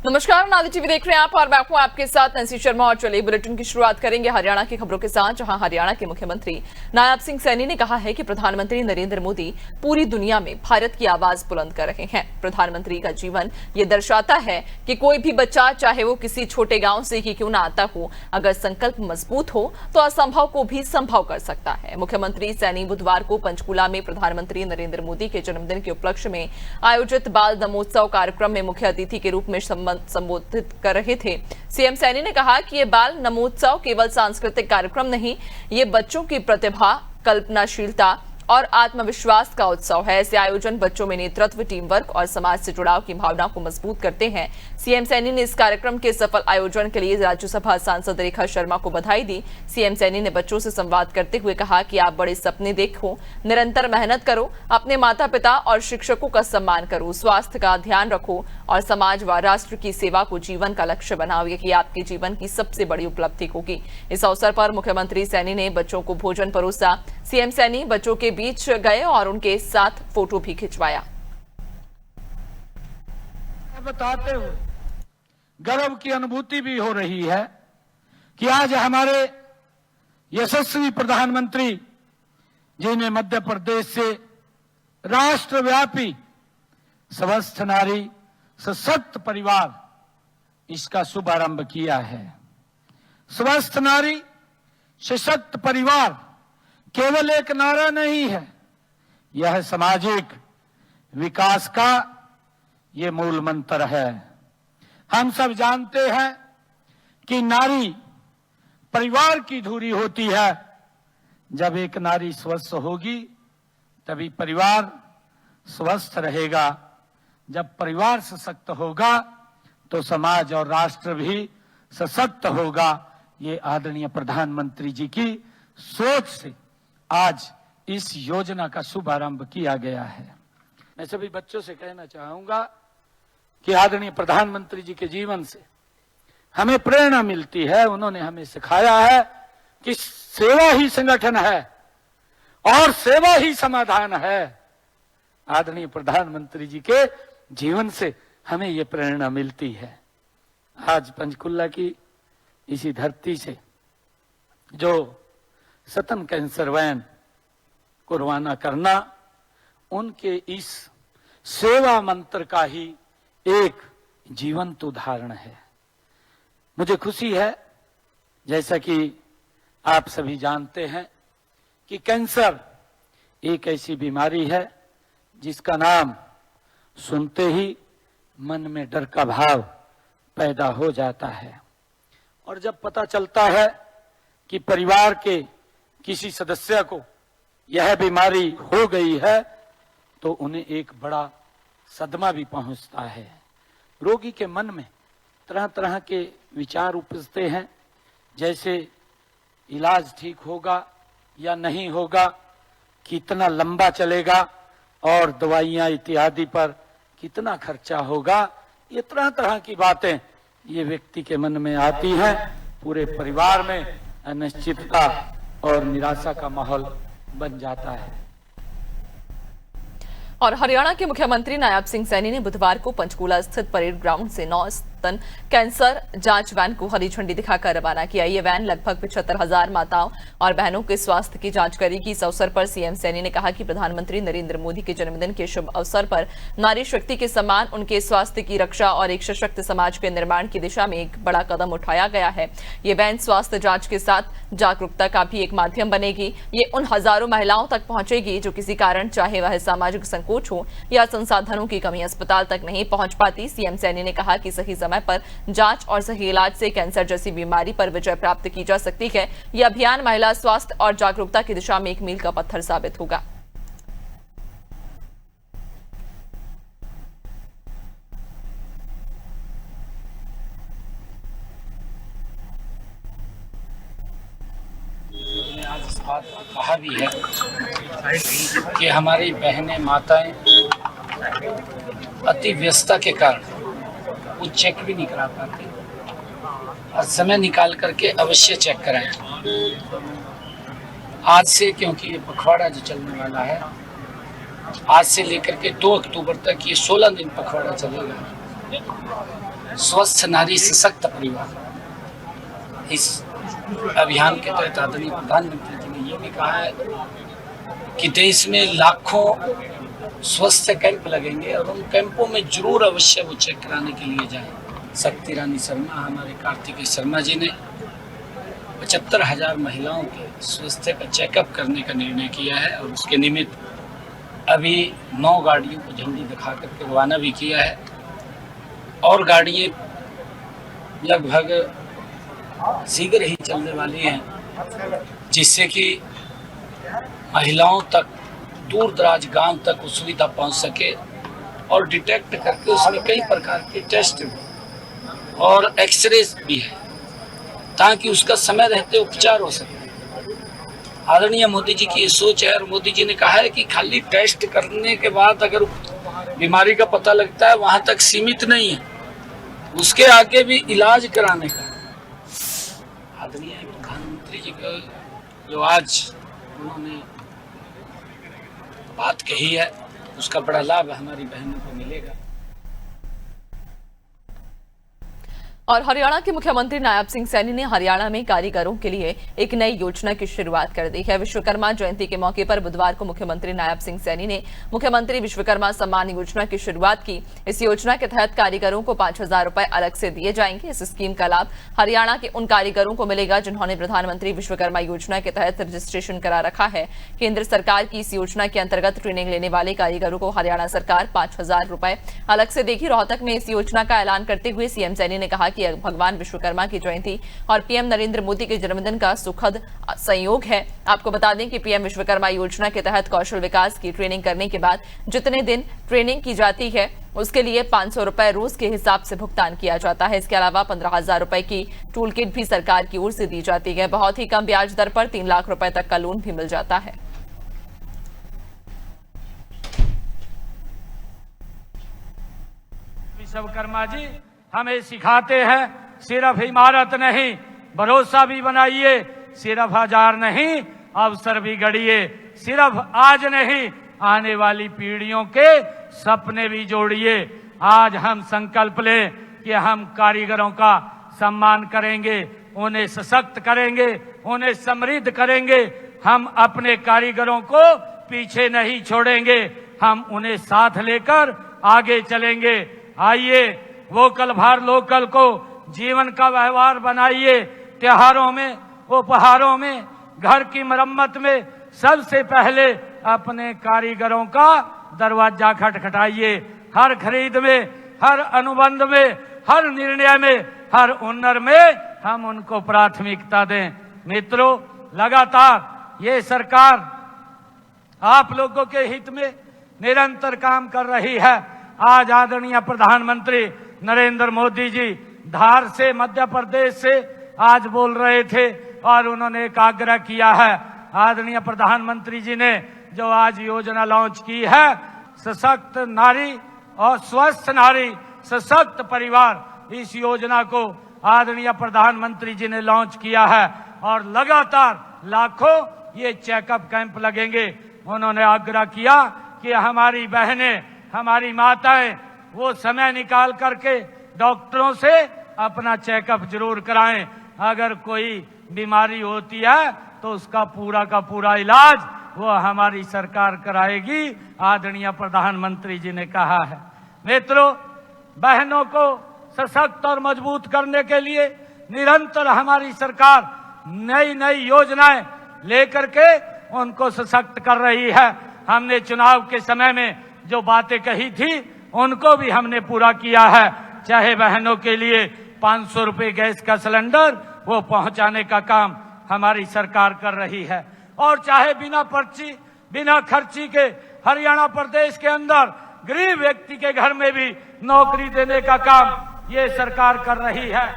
नमस्कार, नादी टीवी देख रहे हैं आप और मैं हूं आपके साथ नैन्सी शर्मा। और चलिए बुलेटिन की शुरुआत करेंगे हरियाणा की खबरों के साथ, जहां हरियाणा के मुख्यमंत्री नायब सिंह सैनी ने कहा है कि प्रधानमंत्री नरेंद्र मोदी पूरी दुनिया में भारत की आवाज बुलंद कर रहे हैं। प्रधानमंत्री का जीवन ये दर्शाता है कि कोई भी बच्चा, चाहे वो किसी छोटे गांव से ही क्यों ना आता हो, अगर संकल्प मजबूत हो तो असंभव को भी संभव कर सकता है। मुख्यमंत्री सैनी बुधवार को पंचकूला में प्रधानमंत्री नरेंद्र मोदी के जन्मदिन के उपलक्ष्य में आयोजित बाल नमोत्सव कार्यक्रम में मुख्य अतिथि के रूप में संबोधित कर रहे थे। सीएम सैनी ने कहा कि ये बाल नमोत्सव केवल सांस्कृतिक कार्यक्रम नहीं, ये बच्चों की प्रतिभा, कल्पनाशीलता और आत्मविश्वास का उत्सव है। ऐसे आयोजन बच्चों में नेतृत्व, टीम वर्क और समाज से जुड़ाव की भावना को मजबूत करते हैं। सीएम सैनी ने इस कार्यक्रम के सफल आयोजन के लिए राज्यसभा सांसद रेखा शर्मा को बधाई दी। सीएम सैनी ने बच्चों से संवाद करते हुए कहा कि आप बड़े सपने देखो, निरंतर मेहनत करो, अपने माता पिता और शिक्षकों का सम्मान करो, स्वास्थ्य का ध्यान रखो और समाज व राष्ट्र की सेवा को जीवन का लक्ष्य बनाओ। ये आपके जीवन की सबसे बड़ी उपलब्धि होगी। इस अवसर पर मुख्यमंत्री सैनी ने बच्चों को भोजन परोसा। सीएम सैनी बच्चों के बीच गए और उनके साथ फोटो भी खिंचवाया। बताते हुए गर्व की अनुभूति भी हो रही है कि आज हमारे यशस्वी प्रधानमंत्री जी ने मध्य प्रदेश से राष्ट्रव्यापी स्वस्थ नारी सशक्त परिवार इसका शुभारंभ किया है। स्वस्थ नारी सशक्त परिवार केवल एक नारा नहीं है, यह सामाजिक विकास का ये मूल मंत्र है। हम सब जानते हैं कि नारी परिवार की धुरी होती है। जब एक नारी स्वस्थ होगी तभी परिवार स्वस्थ रहेगा। जब परिवार सशक्त होगा तो समाज और राष्ट्र भी सशक्त होगा। ये आदरणीय प्रधानमंत्री जी की सोच से आज इस योजना का शुभारंभ किया गया है। मैं सभी बच्चों से कहना चाहूंगा कि आदरणीय प्रधानमंत्री जी के जीवन से हमें प्रेरणा मिलती है। उन्होंने हमें सिखाया है कि सेवा ही संगठन है और सेवा ही समाधान है। आदरणीय प्रधानमंत्री जी के जीवन से हमें ये प्रेरणा मिलती है। आज पंचकुला की इसी धरती से जो स्तन कैंसर वैन को रवाना करना, उनके इस सेवा मंत्र का ही एक जीवंत उदाहरण है। मुझे खुशी है, जैसा कि आप सभी जानते हैं, कि कैंसर एक ऐसी बीमारी है जिसका नाम सुनते ही मन में डर का भाव पैदा हो जाता है। और जब पता चलता है कि परिवार के किसी सदस्य को यह बीमारी हो गई है तो उन्हें एक बड़ा सदमा भी पहुंचता है। रोगी के मन में तरह तरह के विचार उपजते हैं, जैसे इलाज ठीक होगा या नहीं होगा, कितना लंबा चलेगा और दवाइयां इत्यादि पर कितना खर्चा होगा। ये तरह तरह की बातें ये व्यक्ति के मन में आती हैं। पूरे परिवार में अनिश्चितता और निराशा का माहौल बन जाता है। और हरियाणा के मुख्यमंत्री नायब सिंह सैनी ने बुधवार को पंचकूला स्थित परेड ग्राउंड से 9 स्तन कैंसर जांच वैन को हरी झंडी दिखाकर रवाना किया। ये वैन लगभग 75,000 माताओं और बहनों के स्वास्थ्य की जांच करेगी। इस अवसर पर सीएम सैनी ने कहा कि प्रधानमंत्री नरेंद्र मोदी के जन्मदिन के शुभ अवसर पर नारी शक्ति के सम्मान, उनके स्वास्थ्य की रक्षा और एक सशक्त समाज के निर्माण की दिशा में एक बड़ा कदम उठाया गया है। ये वैन स्वास्थ्य जांच के साथ जागरूकता का भी एक माध्यम बनेगी। ये उन हजारों महिलाओं तक पहुंचेगी जो किसी कारण, चाहे वह सामाजिक संकोच हो या संसाधनों की कमी, अस्पताल तक नहीं पहुंच पाती। सीएम सैनी ने कहा कि सही समय पर जांच और सही इलाज से कैंसर जैसी बीमारी पर विजय प्राप्त की जा सकती है। यह अभियान महिला स्वास्थ्य और जागरूकता की दिशा में एक मील का पत्थर साबित होगा। आज इस बात को कहा भी है कि हमारी बहनें, माताएं अति व्यस्तता के कारण वो चेक भी नहीं करा पाते और समय निकाल करके अवश्य चेक कराएं। आज से, क्योंकि ये पखवाड़ा जो चलने वाला है, आज से लेकर के 2 अक्टूबर तक ये 16 दिन पखवाड़ा चलेगा। स्वस्थ नारी सशक्त परिवार, इस अभियान के तहत आदरणीय प्रधानमंत्री जी ने ये भी कहा है कि देश में लाखों स्वास्थ्य कैंप लगेंगे और उन कैंपों में जरूर अवश्य वो चेक कराने के लिए जाएं। शक्ति रानी शर्मा, हमारे कार्तिकेय शर्मा जी ने 75,000 महिलाओं के स्वास्थ्य का चेकअप करने का निर्णय किया है और उसके निमित्त अभी 9 गाड़ियों को झंडी दिखा करके रवाना भी किया है और गाड़ियाँ लगभग शीघ्र ही चलने वाली हैं, जिससे कि महिलाओं तक दूर दराज गांव तक वो सुविधा पहुंच सके और डिटेक्ट करके उसमें कई प्रकार के टेस्ट और एक्सरे भी है ताकि उसका समय रहते उपचार हो सके। आदरणीय मोदी जी की ये सोच है और मोदी जी ने कहा है कि खाली टेस्ट करने के बाद अगर बीमारी का पता लगता है वहां तक सीमित नहीं है, उसके आगे भी इलाज कराने का। आदरणीय प्रधानमंत्री जी का जो आज उन्होंने बात कही है उसका बड़ा लाभ हमारी बहनों को मिलेगा। और हरियाणा के मुख्यमंत्री नायब सिंह सैनी ने हरियाणा में कारीगरों के लिए एक नई योजना की शुरुआत कर दी है। विश्वकर्मा जयंती के मौके पर बुधवार को मुख्यमंत्री नायब सिंह सैनी ने मुख्यमंत्री विश्वकर्मा सम्मान योजना की शुरुआत की। इस योजना के तहत कारीगरों को 5,000 रुपए अलग से दिए जाएंगे। इस स्कीम का लाभ हरियाणा के उन कारीगरों को मिलेगा जिन्होंने प्रधानमंत्री विश्वकर्मा योजना के तहत रजिस्ट्रेशन करा रखा है। केंद्र सरकार की इस योजना के अंतर्गत ट्रेनिंग लेने वाले कारीगरों को हरियाणा सरकार 5,000 रुपए अलग से देगी। रोहतक में इस योजना का ऐलान करते हुए सीएम सैनी ने कहा कि भगवान विश्वकर्मा की जयंती और पीएम नरेंद्र मोदी के जन्मदिन का सुखद संयोग है। आपको बता दें कि पीएम विश्वकर्मा योजना के तहत कौशल विकास की ट्रेनिंग करने के बाद जितने दिन ट्रेनिंग की जाती है उसके लिए 500 रुपए रोज के हिसाब से भुगतान किया जाता है। इसके अलावा 15,000 रुपए की टूल किट भी सरकार की ओर से दी जाती है। बहुत ही कम ब्याज दर पर 3 लाख रुपए तक का लोन भी मिल जाता है। विश्वकर्मा जी हमें सिखाते हैं, सिर्फ इमारत नहीं भरोसा भी बनाइए, सिर्फ हजार नहीं अवसर भी गढ़िए, सिर्फ आज नहीं आने वाली पीढ़ियों के सपने भी जोड़िए। आज हम संकल्प लें कि हम कारीगरों का सम्मान करेंगे, उन्हें सशक्त करेंगे, उन्हें समृद्ध करेंगे। हम अपने कारीगरों को पीछे नहीं छोड़ेंगे, हम उन्हें साथ लेकर आगे चलेंगे। आइए वोकल फॉर लोकल को जीवन का व्यवहार बनाइए। त्योहारों में, उपहारों में, घर की मरम्मत में सबसे पहले अपने कारीगरों का दरवाजा खटखटाइए। हर खरीद में, हर अनुबंध में, हर निर्णय में, हर हुनर में हम उनको प्राथमिकता दें। मित्रों, लगातार ये सरकार आप लोगों के हित में निरंतर काम कर रही है। आज आदरणीय प्रधानमंत्री नरेंद्र मोदी जी धार से, मध्य प्रदेश से आज बोल रहे थे और उन्होंने एक आग्रह किया है। आदरणीय प्रधानमंत्री जी ने जो आज योजना लॉन्च की है, सशक्त नारी और स्वस्थ नारी सशक्त परिवार, इस योजना को आदरणीय प्रधानमंत्री जी ने लॉन्च किया है और लगातार लाखों ये चेकअप कैंप लगेंगे। उन्होंने आग्रह किया कि हमारी बहनें, हमारी माताएं वो समय निकाल करके डॉक्टरों से अपना चेकअप जरूर कराएं। अगर कोई बीमारी होती है तो उसका पूरा का पूरा इलाज वो हमारी सरकार कराएगी, आदरणीय प्रधानमंत्री जी ने कहा है। मित्रों, बहनों को सशक्त और मजबूत करने के लिए निरंतर हमारी सरकार नई नई योजनाएं लेकर के उनको सशक्त कर रही है। हमने चुनाव के समय में जो बातें कही थी उनको भी हमने पूरा किया है। चाहे बहनों के लिए 500 रुपए गैस का सिलेंडर वो पहुंचाने का काम हमारी सरकार कर रही है, और चाहे बिना पर्ची, बिना खर्ची के हरियाणा प्रदेश के अंदर गरीब व्यक्ति के घर में भी नौकरी देने का काम ये सरकार कर रही है।